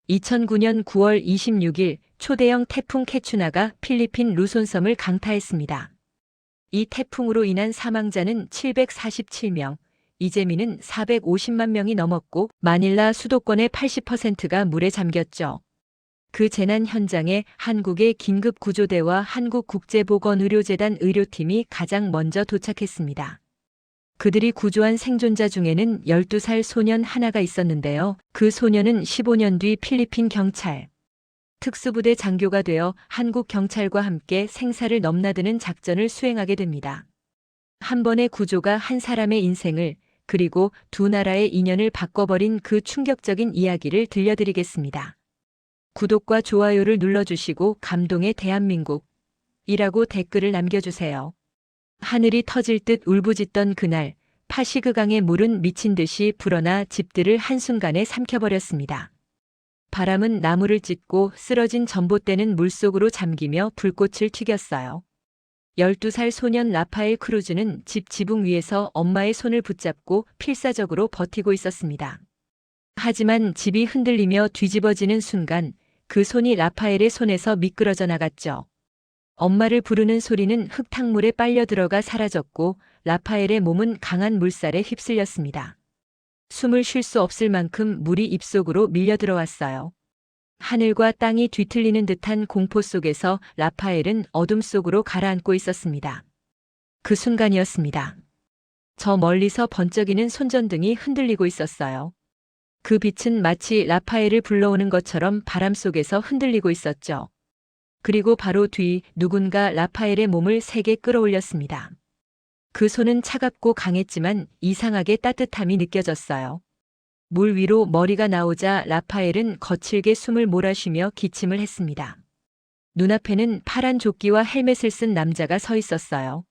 2009년 9월 26일 초대형 태풍 케추나가 필리핀 루손섬을 강타했습니다. 이 태풍으로 인한 사망자는 747명, 이재민은 450만 명이 넘었고 마닐라 수도권의 80%가 물에 잠겼죠. 그 재난 현장에 한국의 긴급구조대와 한국국제보건의료재단 의료팀이 가장 먼저 도착했습니다. 그들이 구조한 생존자 중에는 12살 소년 하나가 있었는데요. 그 소년은 15년 뒤 필리핀 경찰 특수부대 장교가 되어 한국 경찰과 함께 생사를 넘나드는 작전을 수행하게 됩니다. 한 번의 구조가 한 사람의 인생을 그리고 두 나라의 인연을 바꿔버린 그 충격적인 이야기를 들려드리겠습니다. 구독과 좋아요를 눌러주시고 감동의 대한민국이라고 댓글을 남겨주세요. 하늘이 터질 듯 울부짖던 그날, 파시그강의 물은 미친 듯이 불어나 집들을 한순간에 삼켜버렸습니다. 바람은 나무를 찢고 쓰러진 전봇대는 물속으로 잠기며 불꽃을 튀겼어요. 12살 소년 라파엘 크루즈는 집 지붕 위에서 엄마의 손을 붙잡고 필사적으로 버티고 있었습니다. 하지만 집이 흔들리며 뒤집어지는 순간 그 손이 라파엘의 손에서 미끄러져 나갔죠. 엄마를 부르는 소리는 흙탕물에 빨려 들어가 사라졌고 라파엘의 몸은 강한 물살에 휩쓸렸습니다. 숨을 쉴 수 없을 만큼 물이 입속으로 밀려 들어왔어요. 하늘과 땅이 뒤틀리는 듯한 공포 속에서 라파엘은 어둠 속으로 가라앉고 있었습니다. 그 순간이었습니다. 저 멀리서 번쩍이는 손전등이 흔들리고 있었어요. 그 빛은 마치 라파엘을 불러오는 것처럼 바람 속에서 흔들리고 있었죠. 그리고 바로 뒤 누군가 라파엘의 몸을 세게 끌어올렸습니다. 그 손은 차갑고 강했지만 이상하게 따뜻함이 느껴졌어요. 물 위로 머리가 나오자 라파엘은 거칠게 숨을 몰아쉬며 기침을 했습니다. 눈앞에는 파란 조끼와 헬멧을 쓴 남자가 서 있었어요.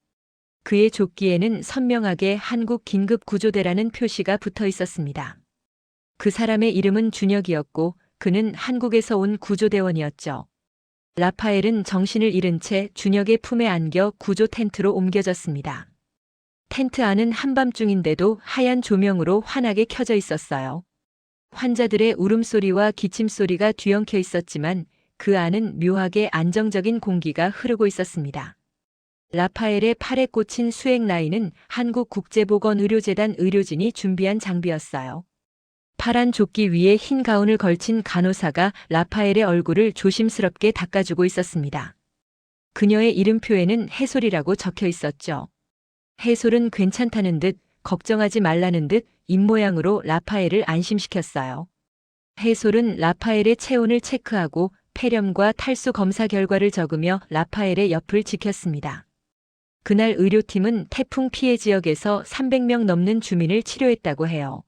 그의 조끼에는 선명하게 한국 긴급구조대라는 표시가 붙어 있었습니다. 그 사람의 이름은 준혁이었고 그는 한국에서 온 구조대원이었죠. 라파엘은 정신을 잃은 채 준혁의 품에 안겨 구조 텐트로 옮겨졌습니다. 텐트 안은 한밤중인데도 하얀 조명으로 환하게 켜져 있었어요. 환자들의 울음소리와 기침소리가 뒤엉켜 있었지만 그 안은 묘하게 안정적인 공기가 흐르고 있었습니다. 라파엘의 팔에 꽂힌 수액 라인은 한국국제보건의료재단 의료진이 준비한 장비였어요. 파란 조끼 위에 흰 가운을 걸친 간호사가 라파엘의 얼굴을 조심스럽게 닦아주고 있었습니다. 그녀의 이름표에는 해솔이라고 적혀 있었죠. 해솔은 괜찮다는 듯, 걱정하지 말라는 듯 입모양으로 라파엘을 안심시켰어요. 해솔은 라파엘의 체온을 체크하고 폐렴과 탈수 검사 결과를 적으며 라파엘의 옆을 지켰습니다. 그날 의료팀은 태풍 피해 지역에서 300명 넘는 주민을 치료했다고 해요.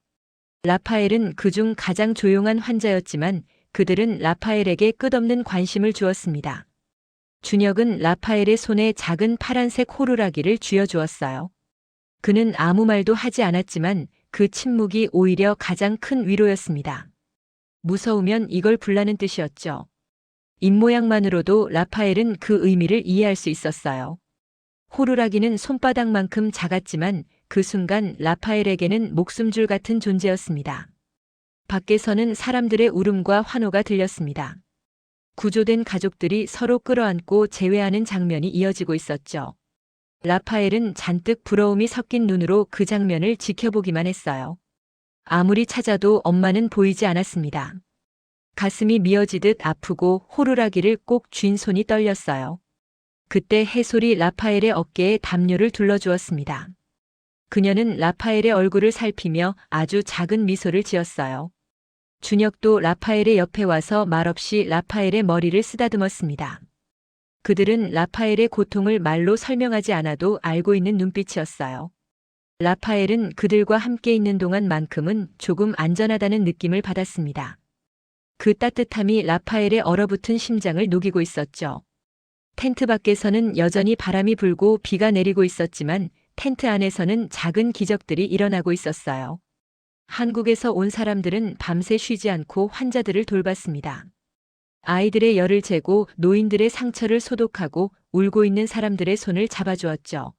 라파엘은 그중 가장 조용한 환자였지만 그들은 라파엘에게 끝없는 관심을 주었습니다. 준혁은 라파엘의 손에 작은 파란색 호루라기를 쥐어주었어요. 그는 아무 말도 하지 않았지만 그 침묵이 오히려 가장 큰 위로였습니다. 무서우면 이걸 불라는 뜻이었죠. 입모양만으로도 라파엘은 그 의미를 이해할 수 있었어요. 호루라기는 손바닥만큼 작았지만 그 순간 라파엘에게는 목숨줄 같은 존재였습니다. 밖에서는 사람들의 울음과 환호가 들렸습니다. 구조된 가족들이 서로 끌어안고 제외하는 장면이 이어지고 있었죠. 라파엘은 잔뜩 부러움이 섞인 눈으로 그 장면을 지켜보기만 했어요. 아무리 찾아도 엄마는 보이지 않았습니다. 가슴이 미어지듯 아프고 호루라기를 꼭 쥔 손이 떨렸어요. 그때 해솔이 라파엘의 어깨에 담요를 둘러주었습니다. 그녀는 라파엘의 얼굴을 살피며 아주 작은 미소를 지었어요. 준혁도 라파엘의 옆에 와서 말없이 라파엘의 머리를 쓰다듬었습니다. 그들은 라파엘의 고통을 말로 설명하지 않아도 알고 있는 눈빛이었어요. 라파엘은 그들과 함께 있는 동안만큼은 조금 안전하다는 느낌을 받았습니다. 그 따뜻함이 라파엘의 얼어붙은 심장을 녹이고 있었죠. 텐트 밖에서는 여전히 바람이 불고 비가 내리고 있었지만 텐트 안에서는 작은 기적들이 일어나고 있었어요. 한국에서 온 사람들은 밤새 쉬지 않고 환자들을 돌봤습니다. 아이들의 열을 재고 노인들의 상처를 소독하고 울고 있는 사람들의 손을 잡아주었죠.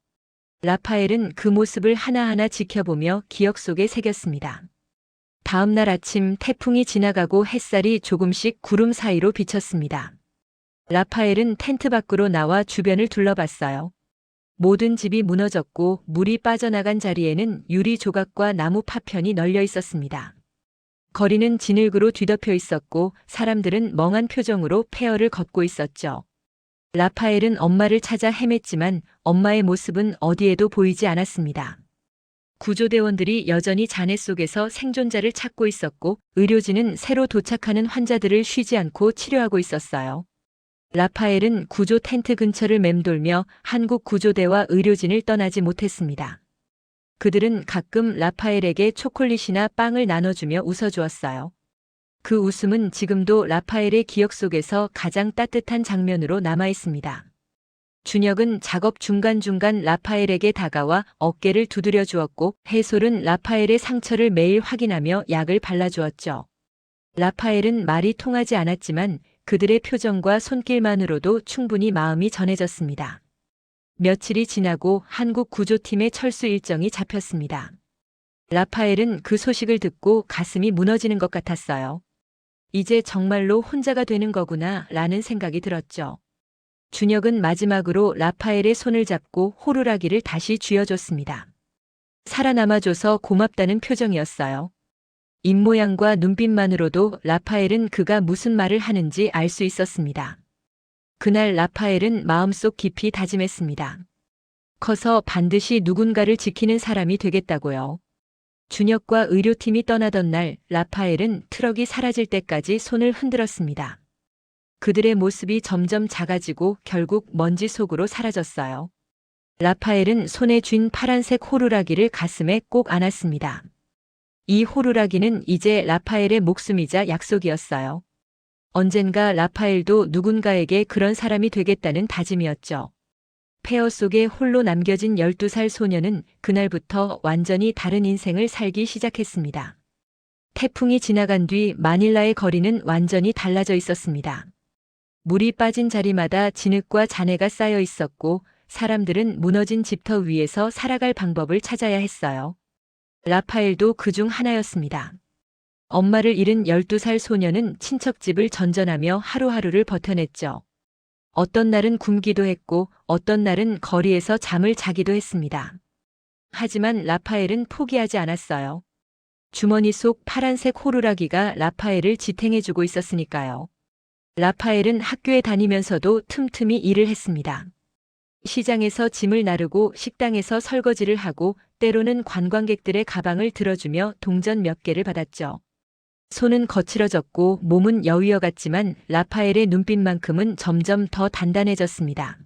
라파엘은 그 모습을 하나하나 지켜보며 기억 속에 새겼습니다. 다음 날 아침 태풍이 지나가고 햇살이 조금씩 구름 사이로 비쳤습니다. 라파엘은 텐트 밖으로 나와 주변을 둘러봤어요. 모든 집이 무너졌고 물이 빠져나간 자리에는 유리 조각과 나무 파편이 널려 있었습니다. 거리는 진흙으로 뒤덮여 있었고 사람들은 멍한 표정으로 폐허를 걷고 있었죠. 라파엘은 엄마를 찾아 헤맸지만 엄마의 모습은 어디에도 보이지 않았습니다. 구조대원들이 여전히 잔해 속에서 생존자를 찾고 있었고 의료진은 새로 도착하는 환자들을 쉬지 않고 치료하고 있었어요. 라파엘은 구조 텐트 근처를 맴돌며 한국 구조대와 의료진을 떠나지 못했습니다. 그들은 가끔 라파엘에게 초콜릿이나 빵을 나눠주며 웃어주었어요. 그 웃음은 지금도 라파엘의 기억 속에서 가장 따뜻한 장면으로 남아 있습니다. 준혁은 작업 중간중간 라파엘에게 다가와 어깨를 두드려 주었고 해솔은 라파엘의 상처를 매일 확인하며 약을 발라주었죠. 라파엘은 말이 통하지 않았지만 그들의 표정과 손길만으로도 충분히 마음이 전해졌습니다. 며칠이 지나고 한국 구조팀의 철수 일정이 잡혔습니다. 라파엘은 그 소식을 듣고 가슴이 무너지는 것 같았어요. 이제 정말로 혼자가 되는 거구나 라는 생각이 들었죠. 준혁은 마지막으로 라파엘의 손을 잡고 호루라기를 다시 쥐어줬습니다. 살아남아줘서 고맙다는 표정이었어요. 입모양과 눈빛만으로도 라파엘은 그가 무슨 말을 하는지 알 수 있었습니다. 그날 라파엘은 마음속 깊이 다짐했습니다. 커서 반드시 누군가를 지키는 사람이 되겠다고요. 준혁과 의료팀이 떠나던 날 라파엘은 트럭이 사라질 때까지 손을 흔들었습니다. 그들의 모습이 점점 작아지고 결국 먼지 속으로 사라졌어요. 라파엘은 손에 쥔 파란색 호루라기를 가슴에 꼭 안았습니다. 이 호루라기는 이제 라파엘의 목숨이자 약속이었어요. 언젠가 라파엘도 누군가에게 그런 사람이 되겠다는 다짐이었죠. 폐허 속에 홀로 남겨진 12살 소녀는 그날부터 완전히 다른 인생을 살기 시작했습니다. 태풍이 지나간 뒤 마닐라의 거리는 완전히 달라져 있었습니다. 물이 빠진 자리마다 진흙과 잔해가 쌓여 있었고 사람들은 무너진 집터 위에서 살아갈 방법을 찾아야 했어요. 라파엘도 그중 하나였습니다. 엄마를 잃은 12살 소녀는 친척집을 전전하며 하루하루를 버텨냈죠. 어떤 날은 굶기도 했고 어떤 날은 거리에서 잠을 자기도 했습니다. 하지만 라파엘은 포기하지 않았어요. 주머니 속 파란색 호루라기가 라파엘을 지탱해주고 있었으니까요. 라파엘은 학교에 다니면서도 틈틈이 일을 했습니다. 시장에서 짐을 나르고 식당에서 설거지를 하고 때로는 관광객들의 가방을 들어주며 동전 몇 개를 받았죠. 손은 거칠어졌고 몸은 여위어 같지만 라파엘의 눈빛만큼은 점점 더 단단해졌습니다.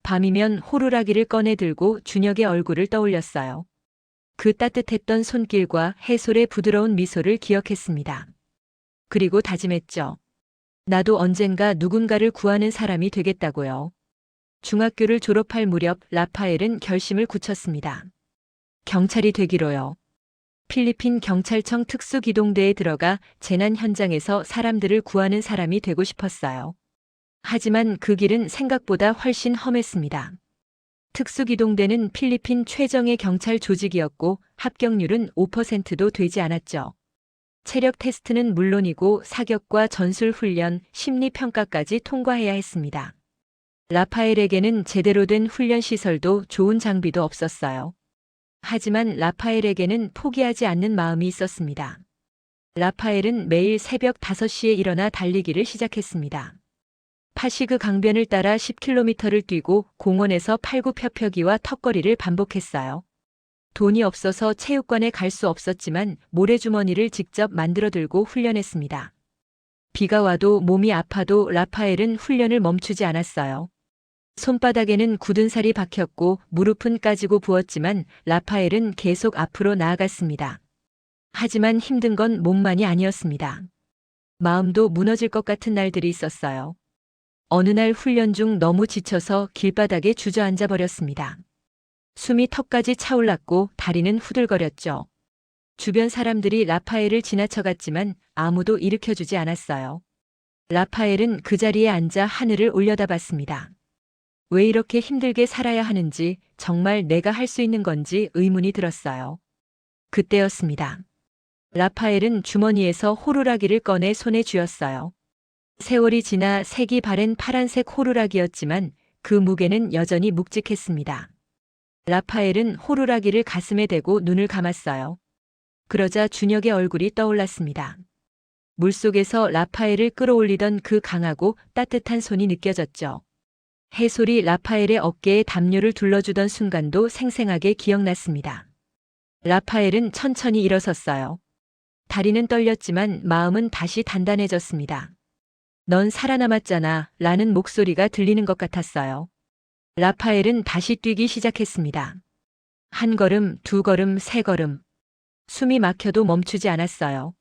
밤이면 호루라기를 꺼내 들고 준혁의 얼굴을 떠올렸어요. 그 따뜻했던 손길과 해솔의 부드러운 미소를 기억했습니다. 그리고 다짐했죠. 나도 언젠가 누군가를 구하는 사람이 되겠다고요. 중학교를 졸업할 무렵 라파엘은 결심을 굳혔습니다. 경찰이 되기로요. 필리핀 경찰청 특수기동대에 들어가 재난 현장에서 사람들을 구하는 사람이 되고 싶었어요. 하지만 그 길은 생각보다 훨씬 험했습니다. 특수기동대는 필리핀 최정예 경찰 조직이었고 합격률은 5%도 되지 않았죠. 체력 테스트는 물론이고 사격과 전술 훈련, 심리평가까지 통과해야 했습니다. 라파엘에게는 제대로 된 훈련 시설도 좋은 장비도 없었어요. 하지만 라파엘에게는 포기하지 않는 마음이 있었습니다. 라파엘은 매일 새벽 5시에 일어나 달리기를 시작했습니다. 파시그 강변을 따라 10km를 뛰고 공원에서 팔굽혀펴기와 턱걸이를 반복했어요. 돈이 없어서 체육관에 갈 수 없었지만 모래주머니를 직접 만들어 들고 훈련했습니다. 비가 와도 몸이 아파도 라파엘은 훈련을 멈추지 않았어요. 손바닥에는 굳은 살이 박혔고 무릎은 까지고 부었지만 라파엘은 계속 앞으로 나아갔습니다. 하지만 힘든 건 몸만이 아니었습니다. 마음도 무너질 것 같은 날들이 있었어요. 어느 날 훈련 중 너무 지쳐서 길바닥에 주저앉아 버렸습니다. 숨이 턱까지 차올랐고 다리는 후들거렸죠. 주변 사람들이 라파엘을 지나쳐갔지만 아무도 일으켜주지 않았어요. 라파엘은 그 자리에 앉아 하늘을 올려다봤습니다. 왜 이렇게 힘들게 살아야 하는지, 정말 내가 할 수 있는 건지 의문이 들었어요. 그때였습니다. 라파엘은 주머니에서 호루라기를 꺼내 손에 쥐었어요. 세월이 지나 색이 바랜 파란색 호루라기였지만 그 무게는 여전히 묵직했습니다. 라파엘은 호루라기를 가슴에 대고 눈을 감았어요. 그러자 준혁의 얼굴이 떠올랐습니다. 물속에서 라파엘을 끌어올리던 그 강하고 따뜻한 손이 느껴졌죠. 해솔이 라파엘의 어깨에 담요를 둘러주던 순간도 생생하게 기억났습니다. 라파엘은 천천히 일어섰어요. 다리는 떨렸지만 마음은 다시 단단해졌습니다. 넌 살아남았잖아 라는 목소리가 들리는 것 같았어요. 라파엘은 다시 뛰기 시작했습니다. 한 걸음, 두 걸음, 세 걸음. 숨이 막혀도 멈추지 않았어요.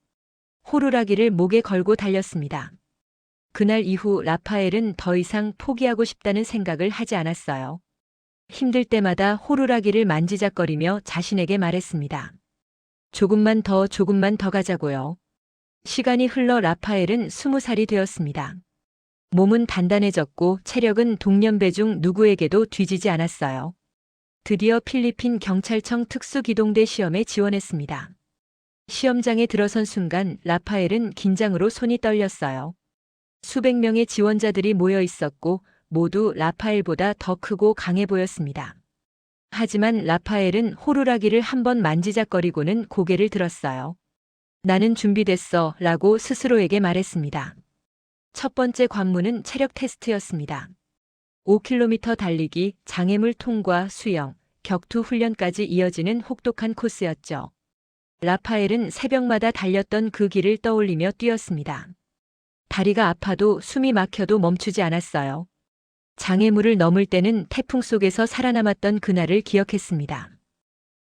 호루라기를 목에 걸고 달렸습니다. 그날 이후 라파엘은 더 이상 포기하고 싶다는 생각을 하지 않았어요. 힘들 때마다 호루라기를 만지작거리며 자신에게 말했습니다. 조금만 더 가자고요. 시간이 흘러 라파엘은 20살이 되었습니다. 몸은 단단해졌고 체력은 동년배 중 누구에게도 뒤지지 않았어요. 드디어 필리핀 경찰청 특수기동대 시험에 지원했습니다. 시험장에 들어선 순간 라파엘은 긴장으로 손이 떨렸어요. 수백 명의 지원자들이 모여 있었고 모두 라파엘보다 더 크고 강해 보였습니다. 하지만 라파엘은 호루라기를 한번 만지작거리고는 고개를 들었어요. 나는 준비됐어 라고 스스로에게 말했습니다. 첫 번째 관문은 체력 테스트였습니다. 5km 달리기, 장애물 통과, 수영, 격투 훈련까지 이어지는 혹독한 코스였죠. 라파엘은 새벽마다 달렸던 그 길을 떠올리며 뛰었습니다. 다리가 아파도 숨이 막혀도 멈추지 않았어요. 장애물을 넘을 때는 태풍 속에서 살아남았던 그날을 기억했습니다.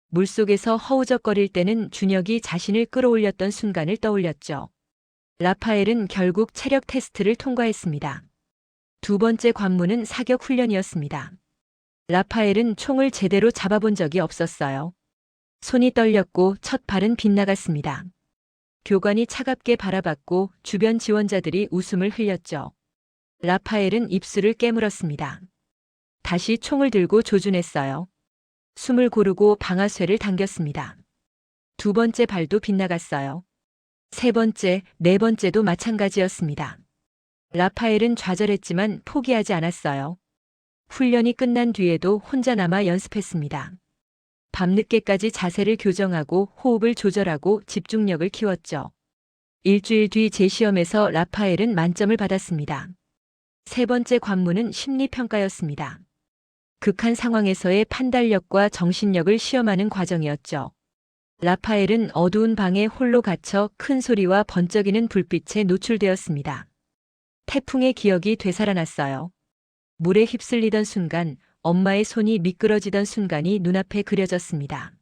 물속에서 허우적거릴 때는 준혁이 자신을 끌어올렸던 순간을 떠올렸죠. 라파엘은 결국 체력 테스트를 통과했습니다. 두 번째 관문은 사격 훈련이었습니다. 라파엘은 총을 제대로 잡아본 적이 없었어요. 손이 떨렸고 첫 발은 빗나갔습니다. 교관이 차갑게 바라봤고 주변 지원자들이 웃음을 흘렸죠. 라파엘은 입술을 깨물었습니다. 다시 총을 들고 조준했어요. 숨을 고르고 방아쇠를 당겼습니다. 두 번째 발도 빗나갔어요. 세 번째, 네 번째도 마찬가지였습니다. 라파엘은 좌절했지만 포기하지 않았어요. 훈련이 끝난 뒤에도 혼자 남아 연습했습니다. 밤늦게까지 자세를 교정하고 호흡을 조절하고 집중력을 키웠죠. 일주일 뒤 재시험에서 라파엘은 만점을 받았습니다. 세 번째 관문은 심리평가였습니다. 극한 상황에서의 판단력과 정신력을 시험하는 과정이었죠. 라파엘은 어두운 방에 홀로 갇혀 큰 소리와 번쩍이는 불빛에 노출되었습니다. 태풍의 기억이 되살아났어요. 물에 휩쓸리던 순간, 엄마의 손이 미끄러지던 순간이 눈앞에 그려졌습니다.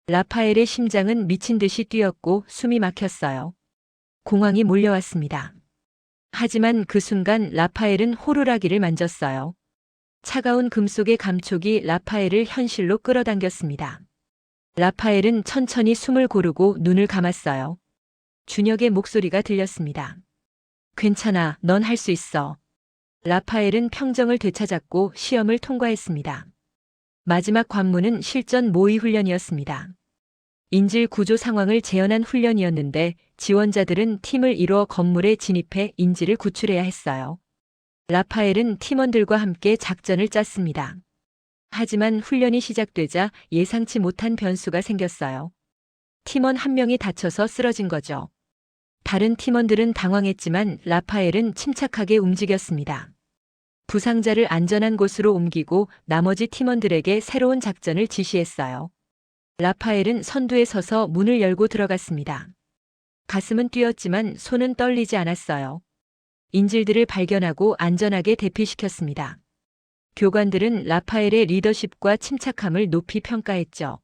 라파엘의 심장은 미친 듯이 뛰었고 숨이 막혔어요. 공황이 몰려왔습니다. 하지만 그 순간 라파엘은 호루라기를 만졌어요. 차가운 금속의 감촉이 라파엘을 현실로 끌어당겼습니다. 라파엘은 천천히 숨을 고르고 눈을 감았어요. 준혁의 목소리가 들렸습니다. 괜찮아, 넌 할 수 있어. 라파엘은 평정을 되찾았고 시험을 통과했습니다. 마지막 관문은 실전 모의 훈련이었습니다. 인질 구조 상황을 재현한 훈련이었는데 지원자들은 팀을 이루어 건물에 진입해 인질을 구출해야 했어요. 라파엘은 팀원들과 함께 작전을 짰습니다. 하지만 훈련이 시작되자 예상치 못한 변수가 생겼어요. 팀원 한 명이 다쳐서 쓰러진 거죠. 다른 팀원들은 당황했지만 라파엘은 침착하게 움직였습니다. 부상자를 안전한 곳으로 옮기고 나머지 팀원들에게 새로운 작전을 지시했어요. 라파엘은 선두에 서서 문을 열고 들어갔습니다. 가슴은 뛰었지만 손은 떨리지 않았어요. 인질들을 발견하고 안전하게 대피시켰습니다. 교관들은 라파엘의 리더십과 침착함을 높이 평가했죠.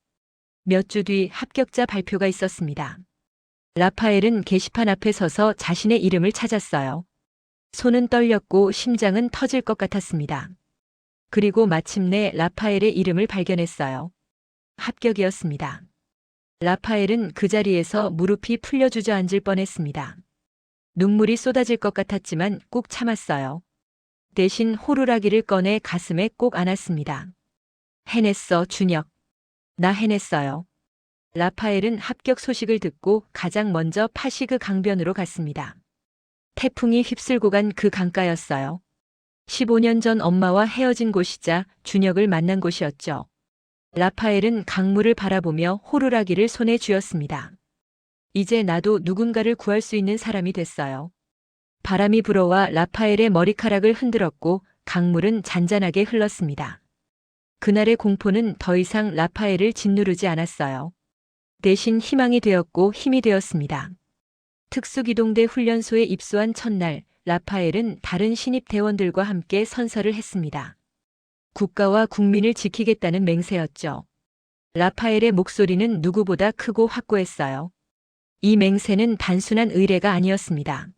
몇 주 뒤 합격자 발표가 있었습니다. 라파엘은 게시판 앞에 서서 자신의 이름을 찾았어요. 손은 떨렸고 심장은 터질 것 같았습니다. 그리고 마침내 라파엘의 이름을 발견했어요. 합격이었습니다. 라파엘은 그 자리에서 무릎이 풀려 주저앉을 뻔했습니다. 눈물이 쏟아질 것 같았지만 꾹 참았어요. 대신 호루라기를 꺼내 가슴에 꼭 안았습니다. 해냈어, 준혁. 나 해냈어요. 라파엘은 합격 소식을 듣고 가장 먼저 파시그 강변으로 갔습니다. 태풍이 휩쓸고 간 그 강가였어요. 15년 전 엄마와 헤어진 곳이자 준혁을 만난 곳이었죠. 라파엘은 강물을 바라보며 호루라기를 손에 쥐었습니다. 이제 나도 누군가를 구할 수 있는 사람이 됐어요. 바람이 불어와 라파엘의 머리카락을 흔들었고 강물은 잔잔하게 흘렀습니다. 그날의 공포는 더 이상 라파엘을 짓누르지 않았어요. 대신 희망이 되었고 힘이 되었습니다. 특수기동대 훈련소에 입소한 첫날, 라파엘은 다른 신입 대원들과 함께 선서를 했습니다. 국가와 국민을 지키겠다는 맹세였죠. 라파엘의 목소리는 누구보다 크고 확고했어요. 이 맹세는 단순한 의례가 아니었습니다.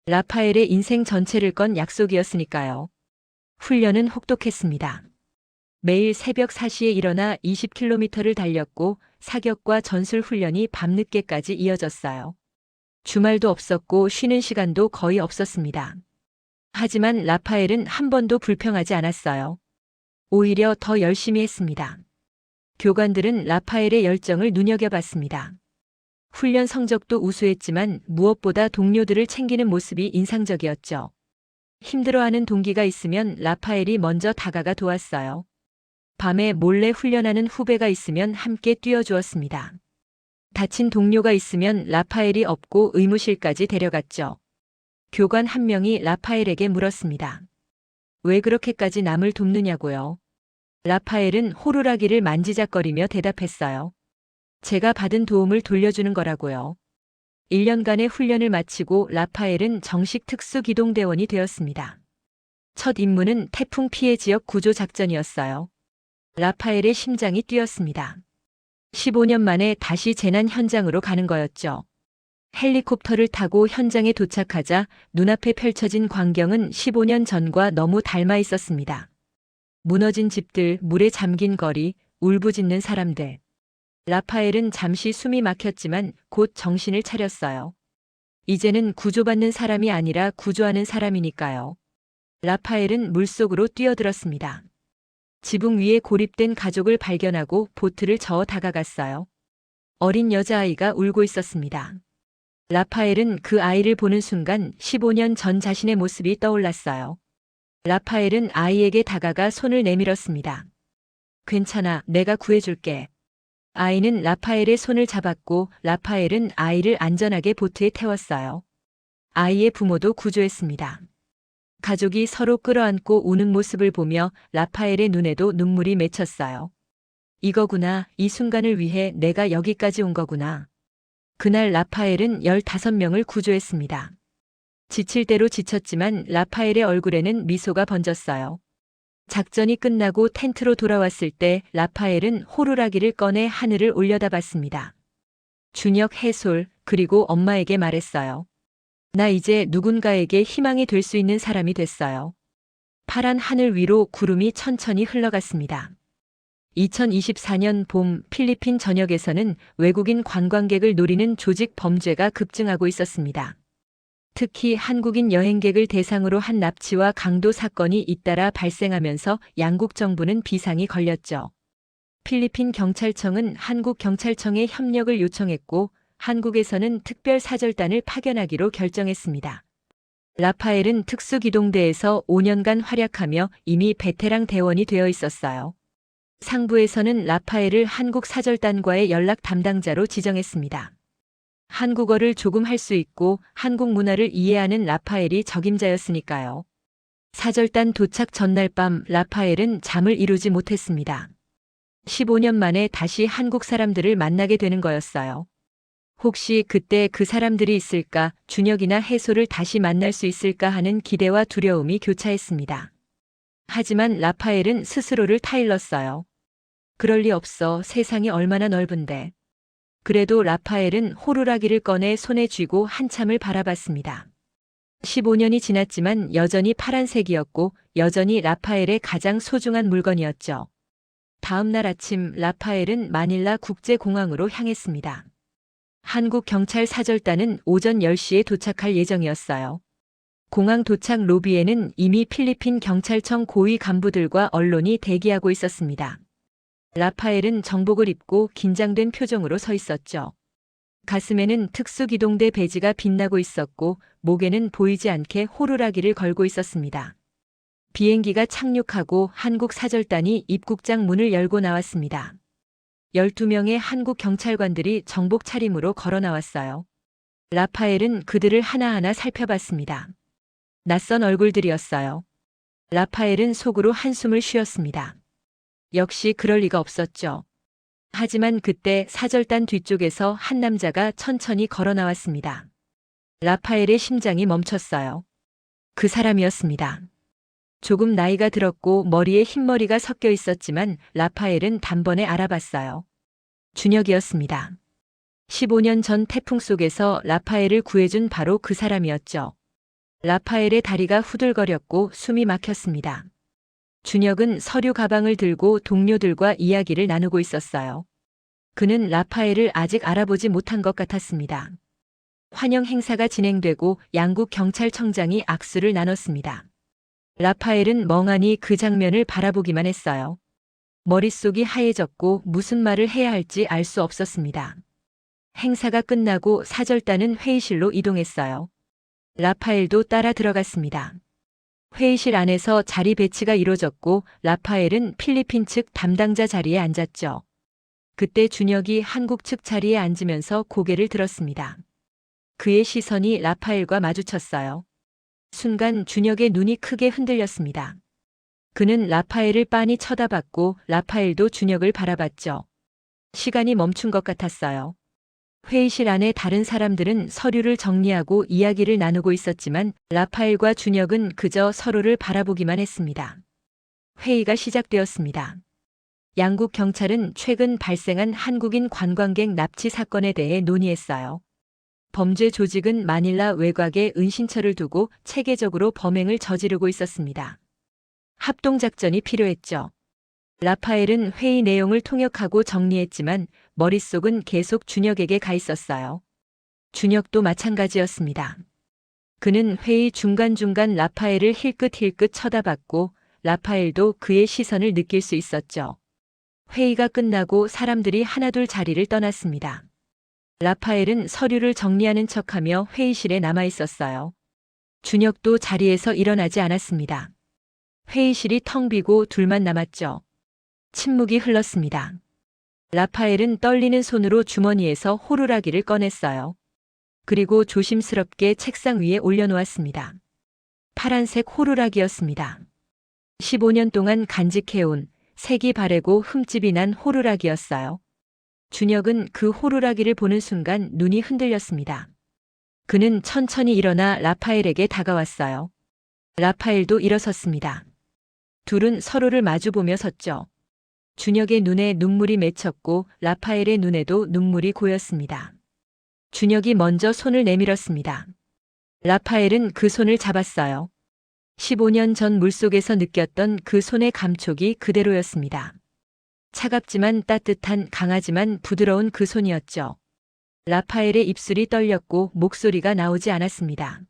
라파엘의 인생 전체를 건 약속이었으니까요. 훈련은 혹독했습니다. 매일 새벽 4시에 일어나 20km를 달렸고 사격과 전술 훈련이 밤늦게까지 이어졌어요. 주말도 없었고 쉬는 시간도 거의 없었습니다. 하지만 라파엘은 한 번도 불평하지 않았어요. 오히려 더 열심히 했습니다. 교관들은 라파엘의 열정을 눈여겨봤습니다. 훈련 성적도 우수했지만 무엇보다 동료들을 챙기는 모습이 인상적이었죠. 힘들어하는 동기가 있으면 라파엘이 먼저 다가가 도왔어요. 밤에 몰래 훈련하는 후배가 있으면 함께 뛰어주었습니다. 다친 동료가 있으면 라파엘이 업고 의무실까지 데려갔죠. 교관 한 명이 라파엘에게 물었습니다. 왜 그렇게까지 남을 돕느냐고요? 라파엘은 호루라기를 만지작거리며 대답했어요. 제가 받은 도움을 돌려주는 거라고요. 1년간의 훈련을 마치고 라파엘은 정식 특수기동대원이 되었습니다. 첫 임무는 태풍 피해 지역 구조 작전이었어요. 라파엘의 심장이 뛰었습니다. 15년 만에 다시 재난 현장으로 가는 거였죠. 헬리콥터를 타고 현장에 도착하자 눈앞에 펼쳐진 광경은 15년 전과 너무 닮아 있었습니다. 무너진 집들, 물에 잠긴 거리, 울부짖는 사람들. 라파엘은 잠시 숨이 막혔지만 곧 정신을 차렸어요. 이제는 구조받는 사람이 아니라 구조하는 사람이니까요. 라파엘은 물속으로 뛰어들었습니다. 지붕 위에 고립된 가족을 발견하고 보트를 저어 다가갔어요. 어린 여자아이가 울고 있었습니다. 라파엘은 그 아이를 보는 순간 15년 전 자신의 모습이 떠올랐어요. 라파엘은 아이에게 다가가 손을 내밀었습니다. 괜찮아, 내가 구해줄게. 아이는 라파엘의 손을 잡았고 라파엘은 아이를 안전하게 보트에 태웠어요. 아이의 부모도 구조했습니다. 가족이 서로 끌어안고 우는 모습을 보며 라파엘의 눈에도 눈물이 맺혔어요. 이거구나, 이 순간을 위해 내가 여기까지 온 거구나. 그날 라파엘은 15명을 구조했습니다. 지칠 대로 지쳤지만 라파엘의 얼굴에는 미소가 번졌어요. 작전이 끝나고 텐트로 돌아왔을 때 라파엘은 호루라기를 꺼내 하늘을 올려다봤습니다. 준혁, 해솔, 그리고 엄마에게 말했어요. 나 이제 누군가에게 희망이 될 수 있는 사람이 됐어요. 파란 하늘 위로 구름이 천천히 흘러갔습니다. 2024년 봄 필리핀 전역에서는 외국인 관광객을 노리는 조직 범죄가 급증하고 있었습니다. 특히 한국인 여행객을 대상으로 한 납치와 강도 사건이 잇따라 발생하면서 양국 정부는 비상이 걸렸죠. 필리핀 경찰청은 한국 경찰청에 협력을 요청했고 한국에서는 특별 사절단을 파견하기로 결정했습니다. 라파엘은 특수기동대에서 5년간 활약하며 이미 베테랑 대원이 되어 있었어요. 상부에서는 라파엘을 한국 사절단과의 연락 담당자로 지정했습니다. 한국어를 조금 할 수 있고 한국 문화를 이해하는 라파엘이 적임자였으니까요. 사절단 도착 전날 밤 라파엘은 잠을 이루지 못했습니다. 15년 만에 다시 한국 사람들을 만나게 되는 거였어요. 혹시 그때 그 사람들이 있을까, 준혁이나 해솔을 다시 만날 수 있을까 하는 기대와 두려움이 교차했습니다. 하지만 라파엘은 스스로를 타일렀어요. 그럴 리 없어, 세상이 얼마나 넓은데. 그래도 라파엘은 호루라기를 꺼내 손에 쥐고 한참을 바라봤습니다. 15년이 지났지만 여전히 파란색이었고 여전히 라파엘의 가장 소중한 물건이었죠. 다음 날 아침 라파엘은 마닐라 국제공항으로 향했습니다. 한국 경찰 사절단은 오전 10시에 도착할 예정이었어요. 공항 도착 로비에는 이미 필리핀 경찰청 고위 간부들과 언론이 대기하고 있었습니다. 라파엘은 정복을 입고 긴장된 표정으로 서 있었죠. 가슴에는 특수기동대 배지가 빛나고 있었고 목에는 보이지 않게 호루라기를 걸고 있었습니다. 비행기가 착륙하고 한국 사절단이 입국장 문을 열고 나왔습니다. 12명의 한국 경찰관들이 정복 차림으로 걸어 나왔어요. 라파엘은 그들을 하나하나 살펴봤습니다. 낯선 얼굴들이었어요. 라파엘은 속으로 한숨을 쉬었습니다. 역시 그럴 리가 없었죠. 하지만 그때 사절단 뒤쪽에서 한 남자가 천천히 걸어 나왔습니다. 라파엘의 심장이 멈췄어요. 그 사람이었습니다. 조금 나이가 들었고 머리에 흰머리가 섞여 있었지만 라파엘은 단번에 알아봤어요. 준혁이었습니다. 15년 전 태풍 속에서 라파엘을 구해준 바로 그 사람이었죠. 라파엘의 다리가 후들거렸고 숨이 막혔습니다. 준혁은 서류 가방을 들고 동료들과 이야기를 나누고 있었어요. 그는 라파엘을 아직 알아보지 못한 것 같았습니다. 환영 행사가 진행되고 양국 경찰청장이 악수를 나눴습니다. 라파엘은 멍하니 그 장면을 바라보기만 했어요. 머릿속이 하얘졌고 무슨 말을 해야 할지 알 수 없었습니다. 행사가 끝나고 사절단은 회의실로 이동했어요. 라파엘도 따라 들어갔습니다. 회의실 안에서 자리 배치가 이루어졌고 라파엘은 필리핀 측 담당자 자리에 앉았죠. 그때 준혁이 한국 측 자리에 앉으면서 고개를 들었습니다. 그의 시선이 라파엘과 마주쳤어요. 순간 준혁의 눈이 크게 흔들렸습니다. 그는 라파엘을 빤히 쳐다봤고 라파엘도 준혁을 바라봤죠. 시간이 멈춘 것 같았어요. 회의실 안에 다른 사람들은 서류를 정리하고 이야기를 나누고 있었지만 라파엘과 준혁은 그저 서로를 바라보기만 했습니다. 회의가 시작되었습니다. 양국 경찰은 최근 발생한 한국인 관광객 납치 사건에 대해 논의했어요. 범죄 조직은 마닐라 외곽에 은신처를 두고 체계적으로 범행을 저지르고 있었습니다. 합동작전이 필요했죠. 라파엘은 회의 내용을 통역하고 정리했지만 머릿속은 계속 준혁에게 가 있었어요. 준혁도 마찬가지였습니다. 그는 회의 중간중간 라파엘을 힐끗힐끗 쳐다봤고 라파엘도 그의 시선을 느낄 수 있었죠. 회의가 끝나고 사람들이 하나둘 자리를 떠났습니다. 라파엘은 서류를 정리하는 척하며 회의실에 남아 있었어요. 준혁도 자리에서 일어나지 않았습니다. 회의실이 텅 비고 둘만 남았죠. 침묵이 흘렀습니다. 라파엘은 떨리는 손으로 주머니에서 호루라기를 꺼냈어요. 그리고 조심스럽게 책상 위에 올려놓았습니다. 파란색 호루라기였습니다. 15년 동안 간직해온 색이 바래고 흠집이 난 호루라기였어요. 준혁은 그 호루라기를 보는 순간 눈이 흔들렸습니다. 그는 천천히 일어나 라파엘에게 다가왔어요. 라파엘도 일어섰습니다. 둘은 서로를 마주보며 섰죠. 준혁의 눈에 눈물이 맺혔고 라파엘의 눈에도 눈물이 고였습니다. 준혁이 먼저 손을 내밀었습니다. 라파엘은 그 손을 잡았어요. 15년 전 물속에서 느꼈던 그 손의 감촉이 그대로였습니다. 차갑지만 따뜻한 강하지만 부드러운 그 손이었죠. 라파엘의 입술이 떨렸고 목소리가 나오지 않았습니다.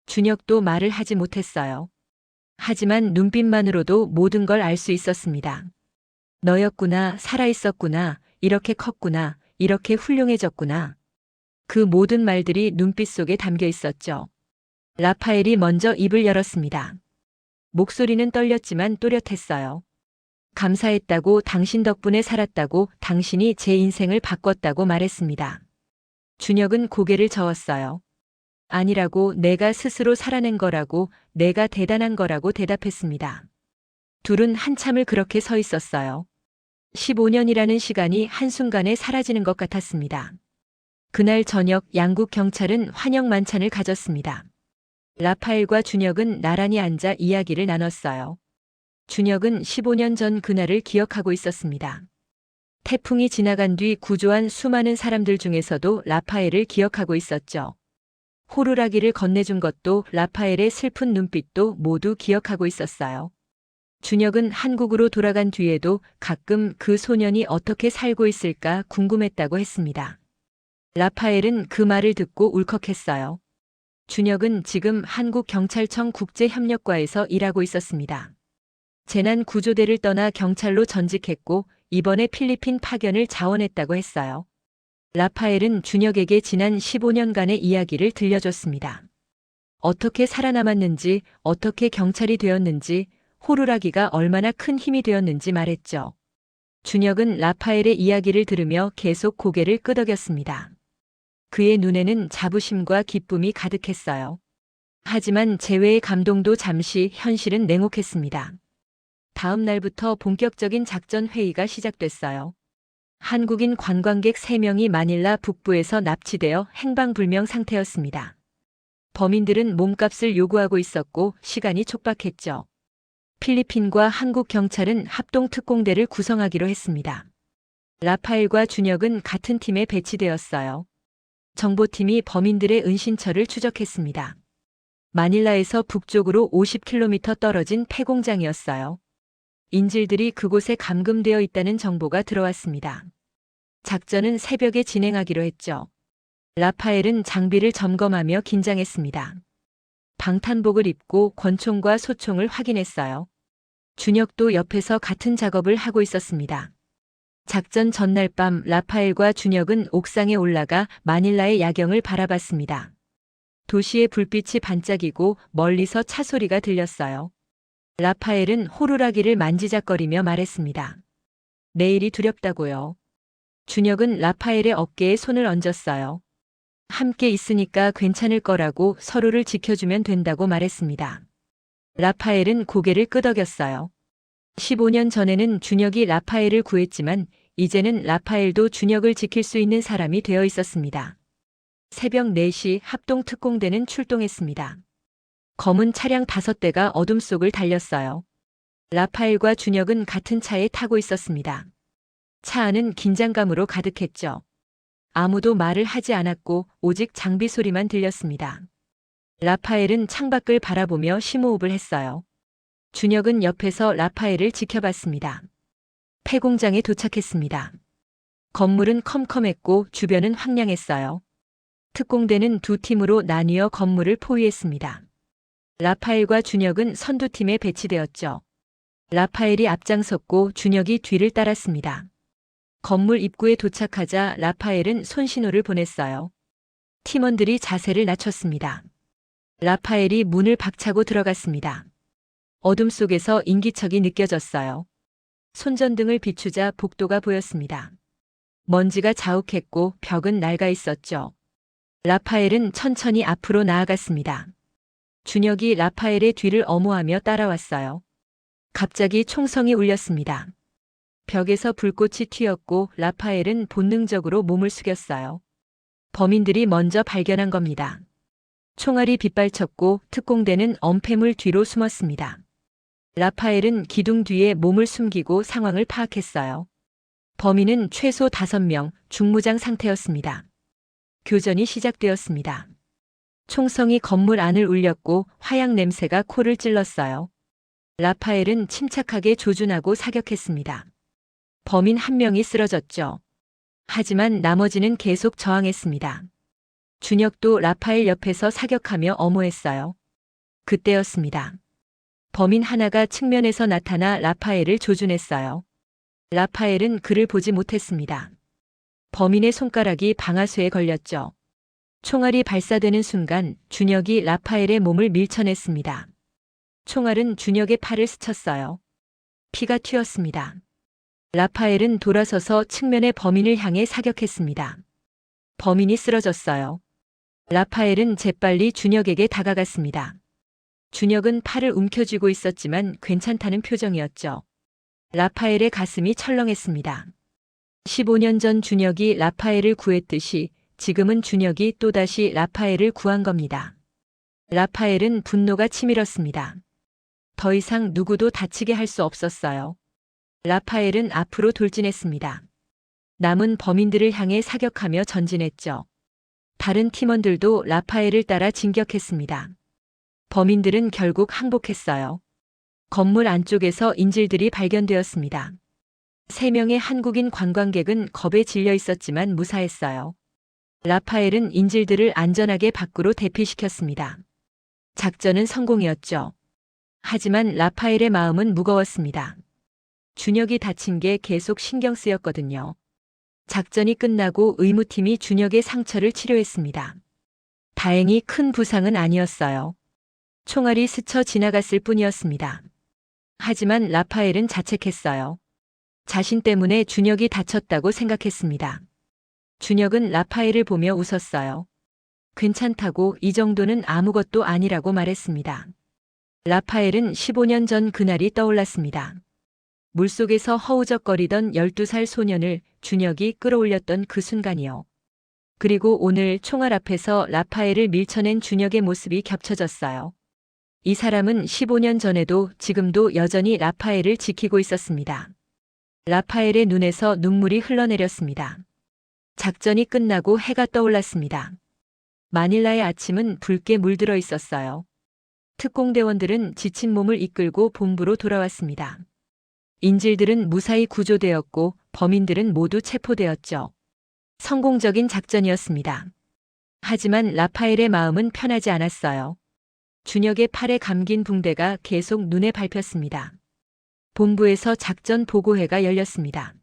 준혁도 말을 하지 못했어요. 하지만 눈빛만으로도 모든 걸 알 수 있었습니다. 너였구나, 살아있었구나, 이렇게 컸구나, 이렇게 훌륭해졌구나. 그 모든 말들이 눈빛 속에 담겨 있었죠. 라파엘이 먼저 입을 열었습니다. 목소리는 떨렸지만 또렷했어요. 감사했다고, 당신 덕분에 살았다고, 당신이 제 인생을 바꿨다고 말했습니다. 준혁은 고개를 저었어요. 아니라고, 내가 스스로 살아낸 거라고, 내가 대단한 거라고 대답했습니다. 둘은 한참을 그렇게 서 있었어요. 15년이라는 시간이 한순간에 사라지는 것 같았습니다. 그날 저녁 양국 경찰은 환영 만찬을 가졌습니다. 라파엘과 준혁은 나란히 앉아 이야기를 나눴어요. 준혁은 15년 전 그날을 기억하고 있었습니다. 태풍이 지나간 뒤 구조한 수많은 사람들 중에서도 라파엘을 기억하고 있었죠. 호루라기를 건네준 것도 라파엘의 슬픈 눈빛도 모두 기억하고 있었어요. 준혁은 한국으로 돌아간 뒤에도 가끔 그 소년이 어떻게 살고 있을까 궁금했다고 했습니다. 라파엘은 그 말을 듣고 울컥했어요. 준혁은 지금 한국경찰청 국제협력과에서 일하고 있었습니다. 재난구조대를 떠나 경찰로 전직했고 이번에 필리핀 파견을 자원했다고 했어요. 라파엘은 준혁에게 지난 15년간의 이야기를 들려줬습니다. 어떻게 살아남았는지, 어떻게 경찰이 되었는지, 호루라기가 얼마나 큰 힘이 되었는지 말했죠. 준혁은 라파엘의 이야기를 들으며 계속 고개를 끄덕였습니다. 그의 눈에는 자부심과 기쁨이 가득했어요. 하지만 재회의 감동도 잠시, 현실은 냉혹했습니다. 다음 날부터 본격적인 작전 회의가 시작됐어요. 한국인 관광객 3명이 마닐라 북부에서 납치되어 행방불명 상태였습니다. 범인들은 몸값을 요구하고 있었고 시간이 촉박했죠. 필리핀과 한국 경찰은 합동특공대를 구성하기로 했습니다. 라파엘과 준혁은 같은 팀에 배치되었어요. 정보팀이 범인들의 은신처를 추적했습니다. 마닐라에서 북쪽으로 50km 떨어진 폐공장이었어요. 인질들이 그곳에 감금되어 있다는 정보가 들어왔습니다. 작전은 새벽에 진행하기로 했죠. 라파엘은 장비를 점검하며 긴장했습니다. 방탄복을 입고 권총과 소총을 확인했어요. 준혁도 옆에서 같은 작업을 하고 있었습니다. 작전 전날 밤 라파엘과 준혁은 옥상에 올라가 마닐라의 야경을 바라봤습니다. 도시의 불빛이 반짝이고 멀리서 차 소리가 들렸어요. 라파엘은 호루라기를 만지작거리며 말했습니다. 내일이 두렵다고요. 준혁은 라파엘의 어깨에 손을 얹었어요. 함께 있으니까 괜찮을 거라고, 서로를 지켜주면 된다고 말했습니다. 라파엘은 고개를 끄덕였어요. 15년 전에는 준혁이 라파엘을 구했지만 이제는 라파엘도 준혁을 지킬 수 있는 사람이 되어 있었습니다. 새벽 4시 합동특공대는 출동했습니다. 검은 차량 5대가 어둠 속을 달렸어요. 라파엘과 준혁은 같은 차에 타고 있었습니다. 차 안은 긴장감으로 가득했죠. 아무도 말을 하지 않았고 오직 장비 소리만 들렸습니다. 라파엘은 창밖을 바라보며 심호흡을 했어요. 준혁은 옆에서 라파엘을 지켜봤습니다. 폐공장에 도착했습니다. 건물은 컴컴했고 주변은 황량했어요. 특공대는 2팀으로 나뉘어 건물을 포위했습니다. 라파엘과 준혁은 선두팀에 배치되었죠. 라파엘이 앞장섰고 준혁이 뒤를 따랐습니다. 건물 입구에 도착하자 라파엘은 손신호를 보냈어요. 팀원들이 자세를 낮췄습니다. 라파엘이 문을 박차고 들어갔습니다. 어둠 속에서 인기척이 느껴졌어요. 손전등을 비추자 복도가 보였습니다. 먼지가 자욱했고 벽은 낡아 있었죠. 라파엘은 천천히 앞으로 나아갔습니다. 준혁이 라파엘의 뒤를 엄호하며 따라왔어요. 갑자기 총성이 울렸습니다. 벽에서 불꽃이 튀었고 라파엘은 본능적으로 몸을 숙였어요. 범인들이 먼저 발견한 겁니다. 총알이 빗발쳤고 특공대는 엄폐물 뒤로 숨었습니다. 라파엘은 기둥 뒤에 몸을 숨기고 상황을 파악했어요. 범인은 최소 5명, 중무장 상태였습니다. 교전이 시작되었습니다. 총성이 건물 안을 울렸고 화약 냄새가 코를 찔렀어요. 라파엘은 침착하게 조준하고 사격했습니다. 범인 1명이 쓰러졌죠. 하지만 나머지는 계속 저항했습니다. 준혁도 라파엘 옆에서 사격하며 엄호했어요. 그때였습니다. 범인 하나가 측면에서 나타나 라파엘을 조준했어요. 라파엘은 그를 보지 못했습니다. 범인의 손가락이 방아쇠에 걸렸죠. 총알이 발사되는 순간 준혁이 라파엘의 몸을 밀쳐냈습니다. 총알은 준혁의 팔을 스쳤어요. 피가 튀었습니다. 라파엘은 돌아서서 측면의 범인을 향해 사격했습니다. 범인이 쓰러졌어요. 라파엘은 재빨리 준혁에게 다가갔습니다. 준혁은 팔을 움켜쥐고 있었지만 괜찮다는 표정이었죠. 라파엘의 가슴이 철렁했습니다. 15년 전 준혁이 라파엘을 구했듯이 지금은 준혁이 또다시 라파엘을 구한 겁니다. 라파엘은 분노가 치밀었습니다. 더 이상 누구도 다치게 할 수 없었어요. 라파엘은 앞으로 돌진했습니다. 남은 범인들을 향해 사격하며 전진했죠. 다른 팀원들도 라파엘을 따라 진격했습니다. 범인들은 결국 항복했어요. 건물 안쪽에서 인질들이 발견되었습니다. 3명의 한국인 관광객은 겁에 질려 있었지만 무사했어요. 라파엘은 인질들을 안전하게 밖으로 대피시켰습니다. 작전은 성공이었죠. 하지만 라파엘의 마음은 무거웠습니다. 준혁이 다친 게 계속 신경 쓰였거든요. 작전이 끝나고 의무팀이 준혁의 상처를 치료했습니다. 다행히 큰 부상은 아니었어요. 총알이 스쳐 지나갔을 뿐이었습니다. 하지만 라파엘은 자책했어요. 자신 때문에 준혁이 다쳤다고 생각했습니다. 준혁은 라파엘을 보며 웃었어요. 괜찮다고, 이 정도는 아무것도 아니라고 말했습니다. 라파엘은 15년 전 그날이 떠올랐습니다. 물속에서 허우적거리던 12살 소년을 준혁이 끌어올렸던 그 순간이요. 그리고 오늘 총알 앞에서 라파엘을 밀쳐낸 준혁의 모습이 겹쳐졌어요. 이 사람은 15년 전에도 지금도 여전히 라파엘을 지키고 있었습니다. 라파엘의 눈에서 눈물이 흘러내렸습니다. 작전이 끝나고 해가 떠올랐습니다. 마닐라의 아침은 붉게 물들어 있었어요. 특공대원들은 지친 몸을 이끌고 본부로 돌아왔습니다. 인질들은 무사히 구조되었고 범인들은 모두 체포되었죠. 성공적인 작전이었습니다. 하지만 라파엘의 마음은 편하지 않았어요. 준혁의 팔에 감긴 붕대가 계속 눈에 밟혔습니다. 본부에서 작전 보고회가 열렸습니다.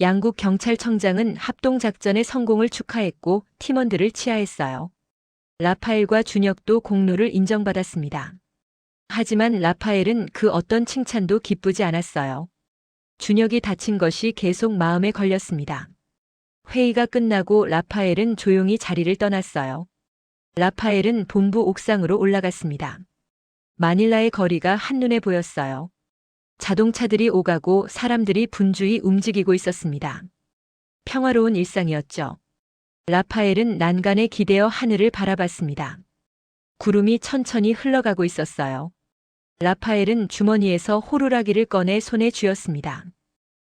양국 경찰청장은 합동작전의 성공을 축하했고 팀원들을 치하했어요. 라파엘과 준혁도 공로를 인정받았습니다. 하지만 라파엘은 그 어떤 칭찬도 기쁘지 않았어요. 준혁이 다친 것이 계속 마음에 걸렸습니다. 회의가 끝나고 라파엘은 조용히 자리를 떠났어요. 라파엘은 본부 옥상으로 올라갔습니다. 마닐라의 거리가 한눈에 보였어요. 자동차들이 오가고 사람들이 분주히 움직이고 있었습니다. 평화로운 일상이었죠. 라파엘은 난간에 기대어 하늘을 바라봤습니다. 구름이 천천히 흘러가고 있었어요. 라파엘은 주머니에서 호루라기를 꺼내 손에 쥐었습니다.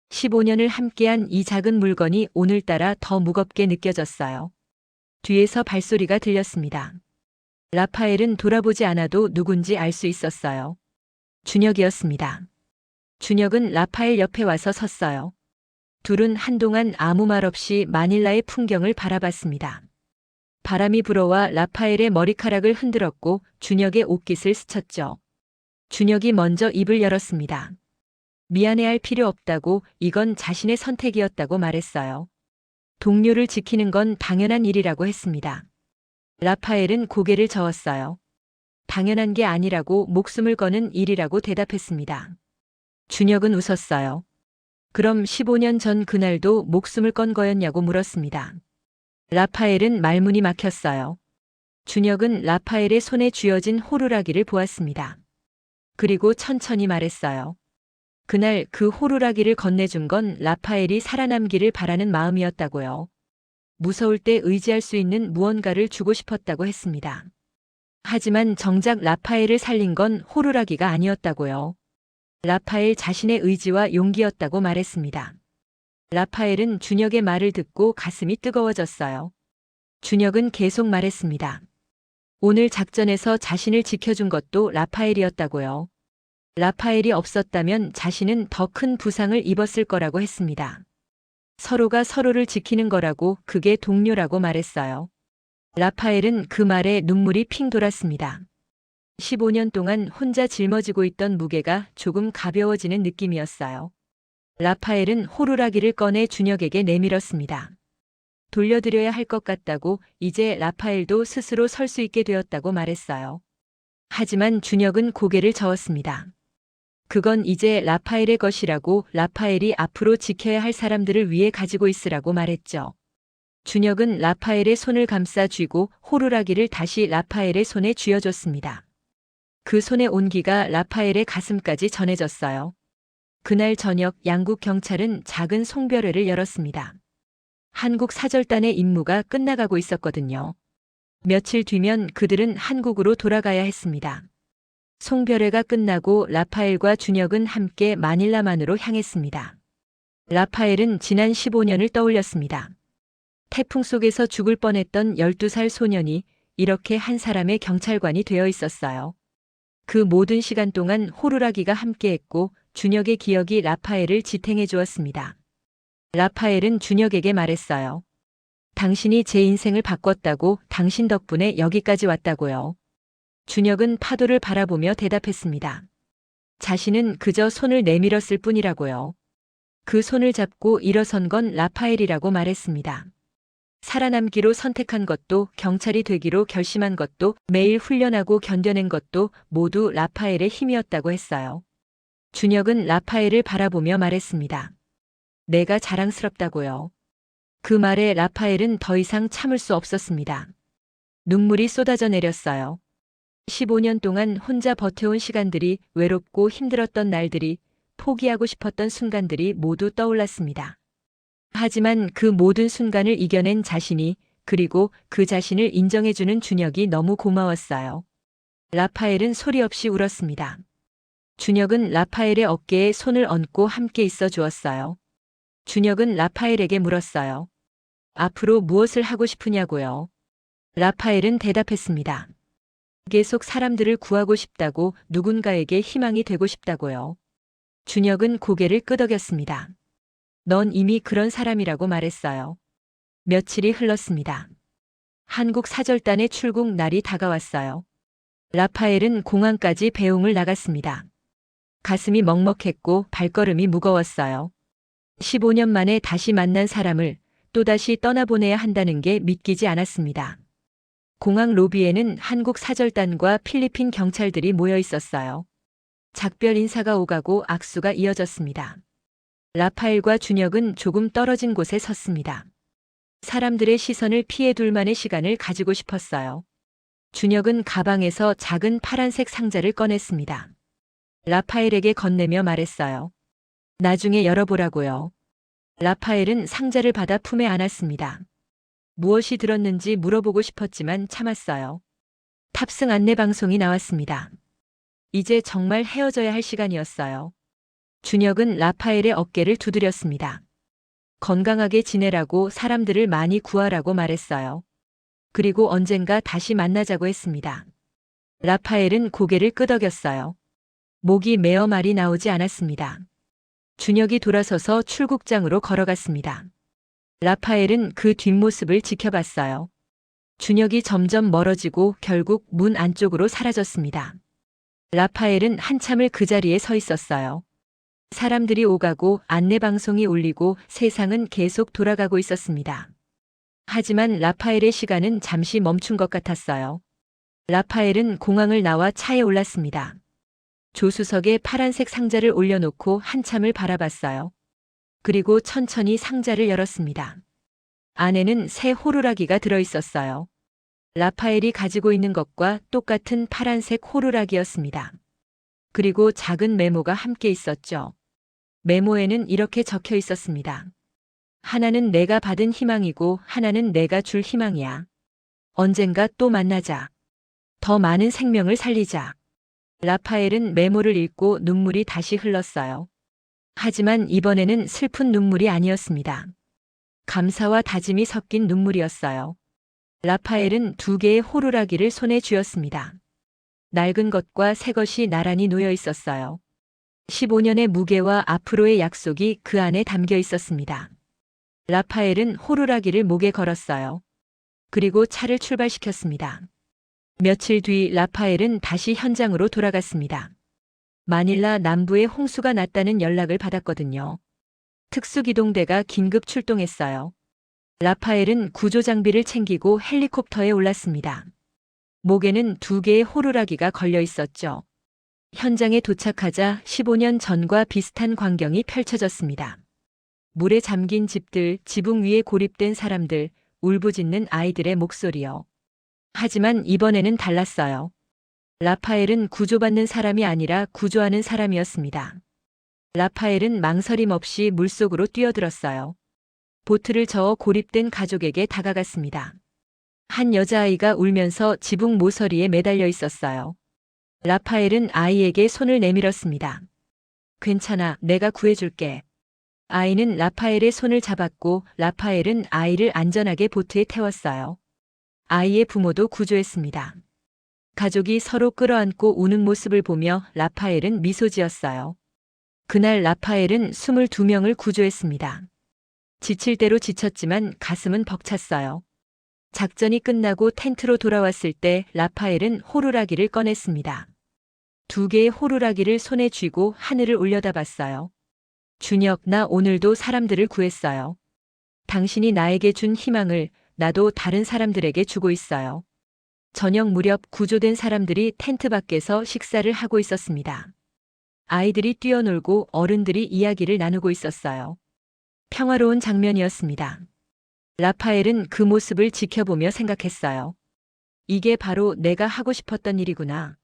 15년을 함께한 이 작은 물건이 오늘따라 더 무겁게 느껴졌어요. 뒤에서 발소리가 들렸습니다. 라파엘은 돌아보지 않아도 누군지 알 수 있었어요. 준혁이었습니다. 준혁은 라파엘 옆에 와서 섰어요. 둘은 한동안 아무 말 없이 마닐라의 풍경을 바라봤습니다. 바람이 불어와 라파엘의 머리카락을 흔들었고 준혁의 옷깃을 스쳤죠. 준혁이 먼저 입을 열었습니다. 미안해할 필요 없다고, 이건 자신의 선택이었다고 말했어요. 동료를 지키는 건 당연한 일이라고 했습니다. 라파엘은 고개를 저었어요. 당연한 게 아니라고, 목숨을 거는 일이라고 대답했습니다. 준혁은 웃었어요. 그럼 15년 전 그날도 목숨을 건 거였냐고 물었습니다. 라파엘은 말문이 막혔어요. 준혁은 라파엘의 손에 쥐어진 호루라기를 보았습니다. 그리고 천천히 말했어요. 그날 그 호루라기를 건네준 건 라파엘이 살아남기를 바라는 마음이었다고요. 무서울 때 의지할 수 있는 무언가를 주고 싶었다고 했습니다. 하지만 정작 라파엘을 살린 건 호루라기가 아니었다고요. 라파엘 자신의 의지와 용기였다고 말했습니다. 라파엘은 준혁의 말을 듣고 가슴이 뜨거워졌어요. 준혁은 계속 말했습니다. 오늘 작전에서 자신을 지켜준 것도 라파엘이었다고요. 라파엘이 없었다면 자신은 더 큰 부상을 입었을 거라고 했습니다. 서로가 서로를 지키는 거라고, 그게 동료라고 말했어요. 라파엘은 그 말에 눈물이 핑 돌았습니다. 15년 동안 혼자 짊어지고 있던 무게가 조금 가벼워지는 느낌이었어요. 라파엘은 호루라기를 꺼내 준혁에게 내밀었습니다. 돌려드려야 할 것 같다고, 이제 라파엘도 스스로 설 수 있게 되었다고 말했어요. 하지만 준혁은 고개를 저었습니다. 그건 이제 라파엘의 것이라고, 라파엘이 앞으로 지켜야 할 사람들을 위해 가지고 있으라고 말했죠. 준혁은 라파엘의 손을 감싸 쥐고 호루라기를 다시 라파엘의 손에 쥐어줬습니다. 그 손의 온기가 라파엘의 가슴까지 전해졌어요. 그날 저녁 양국 경찰은 작은 송별회를 열었습니다. 한국 사절단의 임무가 끝나가고 있었거든요. 며칠 뒤면 그들은 한국으로 돌아가야 했습니다. 송별회가 끝나고 라파엘과 준혁은 함께 마닐라만으로 향했습니다. 라파엘은 지난 15년을 떠올렸습니다. 태풍 속에서 죽을 뻔했던 12살 소년이 이렇게 한 사람의 경찰관이 되어 있었어요. 그 모든 시간 동안 호루라기가 함께했고 준혁의 기억이 라파엘을 지탱해 주었습니다. 라파엘은 준혁에게 말했어요. 당신이 제 인생을 바꿨다고, 당신 덕분에 여기까지 왔다고요. 준혁은 파도를 바라보며 대답했습니다. 자신은 그저 손을 내밀었을 뿐이라고요. 그 손을 잡고 일어선 건 라파엘이라고 말했습니다. 살아남기로 선택한 것도, 경찰이 되기로 결심한 것도, 매일 훈련하고 견뎌낸 것도 모두 라파엘의 힘이었다고 했어요. 준혁은 라파엘을 바라보며 말했습니다. 내가 자랑스럽다고요. 그 말에 라파엘은 더 이상 참을 수 없었습니다. 눈물이 쏟아져 내렸어요. 15년 동안 혼자 버텨온 시간들이, 외롭고 힘들었던 날들이, 포기하고 싶었던 순간들이 모두 떠올랐습니다. 하지만 그 모든 순간을 이겨낸 자신이, 그리고 그 자신을 인정해주는 준혁이 너무 고마웠어요. 라파엘은 소리 없이 울었습니다. 준혁은 라파엘의 어깨에 손을 얹고 함께 있어 주었어요. 준혁은 라파엘에게 물었어요. 앞으로 무엇을 하고 싶으냐고요. 라파엘은 대답했습니다. 계속 사람들을 구하고 싶다고, 누군가에게 희망이 되고 싶다고요. 준혁은 고개를 끄덕였습니다. 넌 이미 그런 사람이라고 말했어요. 며칠이 흘렀습니다. 한국 사절단의 출국 날이 다가왔어요. 라파엘은 공항까지 배웅을 나갔습니다. 가슴이 먹먹했고 발걸음이 무거웠어요. 15년 만에 다시 만난 사람을 또다시 떠나보내야 한다는 게 믿기지 않았습니다. 공항 로비에는 한국 사절단과 필리핀 경찰들이 모여 있었어요. 작별 인사가 오가고 악수가 이어졌습니다. 라파엘과 준혁은 조금 떨어진 곳에 섰습니다. 사람들의 시선을 피해 둘 만의 시간을 가지고 싶었어요. 준혁은 가방에서 작은 파란색 상자를 꺼냈습니다. 라파엘에게 건네며 말했어요. 나중에 열어보라고요. 라파엘은 상자를 받아 품에 안았습니다. 무엇이 들었는지 물어보고 싶었지만 참았어요. 탑승 안내 방송이 나왔습니다. 이제 정말 헤어져야 할 시간이었어요. 준혁은 라파엘의 어깨를 두드렸습니다. 건강하게 지내라고, 사람들을 많이 구하라고 말했어요. 그리고 언젠가 다시 만나자고 했습니다. 라파엘은 고개를 끄덕였어요. 목이 메어 말이 나오지 않았습니다. 준혁이 돌아서서 출국장으로 걸어갔습니다. 라파엘은 그 뒷모습을 지켜봤어요. 준혁이 점점 멀어지고 결국 문 안쪽으로 사라졌습니다. 라파엘은 한참을 그 자리에 서 있었어요. 사람들이 오가고 안내방송이 울리고 세상은 계속 돌아가고 있었습니다. 하지만 라파엘의 시간은 잠시 멈춘 것 같았어요. 라파엘은 공항을 나와 차에 올랐습니다. 조수석에 파란색 상자를 올려놓고 한참을 바라봤어요. 그리고 천천히 상자를 열었습니다. 안에는 새 호루라기가 들어있었어요. 라파엘이 가지고 있는 것과 똑같은 파란색 호루라기였습니다. 그리고 작은 메모가 함께 있었죠. 메모에는 이렇게 적혀 있었습니다. 하나는 내가 받은 희망이고 하나는 내가 줄 희망이야. 언젠가 또 만나자. 더 많은 생명을 살리자. 라파엘은 메모를 읽고 눈물이 다시 흘렀어요. 하지만 이번에는 슬픈 눈물이 아니었습니다. 감사와 다짐이 섞인 눈물이었어요. 라파엘은 2개의 호루라기를 손에 쥐었습니다. 낡은 것과 새 것이 나란히 놓여 있었어요. 15년의 무게와 앞으로의 약속이 그 안에 담겨 있었습니다. 라파엘은 호루라기를 목에 걸었어요. 그리고 차를 출발시켰습니다. 며칠 뒤 라파엘은 다시 현장으로 돌아갔습니다. 마닐라 남부에 홍수가 났다는 연락을 받았거든요. 특수기동대가 긴급 출동했어요. 라파엘은 구조 장비를 챙기고 헬리콥터에 올랐습니다. 목에는 2개의 호루라기가 걸려 있었죠. 현장에 도착하자 15년 전과 비슷한 광경이 펼쳐졌습니다. 물에 잠긴 집들, 지붕 위에 고립된 사람들, 울부짖는 아이들의 목소리요. 하지만 이번에는 달랐어요. 라파엘은 구조받는 사람이 아니라 구조하는 사람이었습니다. 라파엘은 망설임 없이 물속으로 뛰어들었어요. 보트를 저어 고립된 가족에게 다가갔습니다. 한 여자아이가 울면서 지붕 모서리에 매달려 있었어요. 라파엘은 아이에게 손을 내밀었습니다. 괜찮아, 내가 구해줄게. 아이는 라파엘의 손을 잡았고 라파엘은 아이를 안전하게 보트에 태웠어요. 아이의 부모도 구조했습니다. 가족이 서로 끌어안고 우는 모습을 보며 라파엘은 미소 지었어요. 그날 라파엘은 22명을 구조했습니다. 지칠 대로 지쳤지만 가슴은 벅찼어요. 작전이 끝나고 텐트로 돌아왔을 때 라파엘은 호루라기를 꺼냈습니다. 두 개의 호루라기를 손에 쥐고 하늘을 올려다봤어요. 준혁, 나 오늘도 사람들을 구했어요. 당신이 나에게 준 희망을 나도 다른 사람들에게 주고 있어요. 저녁 무렵 구조된 사람들이 텐트 밖에서 식사를 하고 있었습니다. 아이들이 뛰어놀고 어른들이 이야기를 나누고 있었어요. 평화로운 장면이었습니다. 라파엘은 그 모습을 지켜보며 생각했어요. 이게 바로 내가 하고 싶었던 일이구나.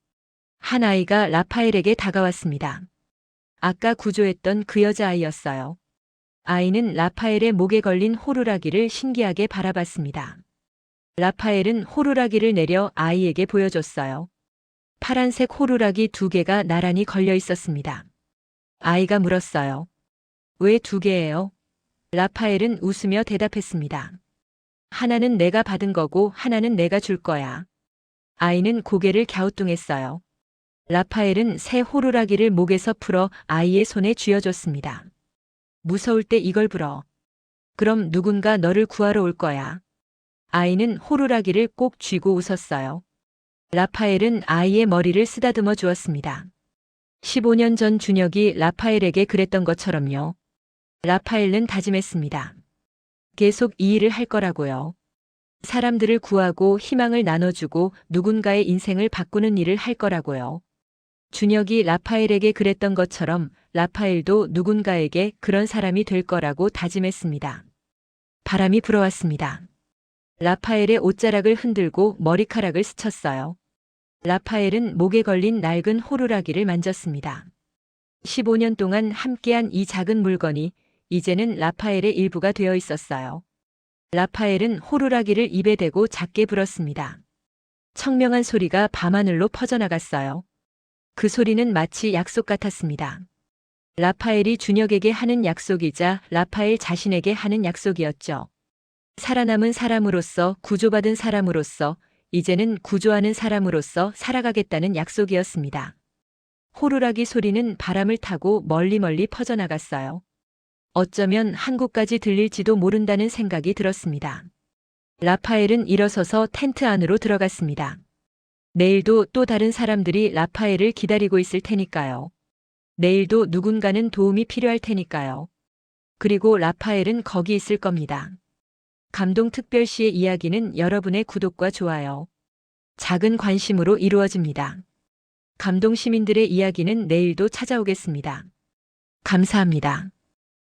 한 아이가 라파엘에게 다가왔습니다. 아까 구조했던 그 여자아이였어요. 아이는 라파엘의 목에 걸린 호루라기를 신기하게 바라봤습니다. 라파엘은 호루라기를 내려 아이에게 보여줬어요. 파란색 호루라기 두 개가 나란히 걸려 있었습니다. 아이가 물었어요. 왜 두 개예요? 라파엘은 웃으며 대답했습니다. 하나는 내가 받은 거고 하나는 내가 줄 거야. 아이는 고개를 갸우뚱했어요. 라파엘은 새 호루라기를 목에서 풀어 아이의 손에 쥐어줬습니다. 무서울 때 이걸 불어. 그럼 누군가 너를 구하러 올 거야. 아이는 호루라기를 꼭 쥐고 웃었어요. 라파엘은 아이의 머리를 쓰다듬어 주었습니다. 15년 전 준혁이 라파엘에게 그랬던 것처럼요. 라파엘은 다짐했습니다. 계속 이 일을 할 거라고요. 사람들을 구하고 희망을 나눠주고 누군가의 인생을 바꾸는 일을 할 거라고요. 준혁이 라파엘에게 그랬던 것처럼 라파엘도 누군가에게 그런 사람이 될 거라고 다짐했습니다. 바람이 불어왔습니다. 라파엘의 옷자락을 흔들고 머리카락을 스쳤어요. 라파엘은 목에 걸린 낡은 호루라기를 만졌습니다. 15년 동안 함께한 이 작은 물건이 이제는 라파엘의 일부가 되어 있었어요. 라파엘은 호루라기를 입에 대고 작게 불었습니다. 청명한 소리가 밤하늘로 퍼져나갔어요. 그 소리는 마치 약속 같았습니다. 라파엘이 준혁에게 하는 약속이자 라파엘 자신에게 하는 약속이었죠. 살아남은 사람으로서, 구조받은 사람으로서, 이제는 구조하는 사람으로서 살아가겠다는 약속이었습니다. 호루라기 소리는 바람을 타고 멀리 퍼져나갔어요. 어쩌면 한국까지 들릴지도 모른다는 생각이 들었습니다. 라파엘은 일어서서 텐트 안으로 들어갔습니다. 내일도 또 다른 사람들이 라파엘을 기다리고 있을 테니까요. 내일도 누군가는 도움이 필요할 테니까요. 그리고 라파엘은 거기 있을 겁니다. 감동특별시의 이야기는 여러분의 구독과 좋아요, 작은 관심으로 이루어집니다. 감동시민들의 이야기는 내일도 찾아오겠습니다. 감사합니다.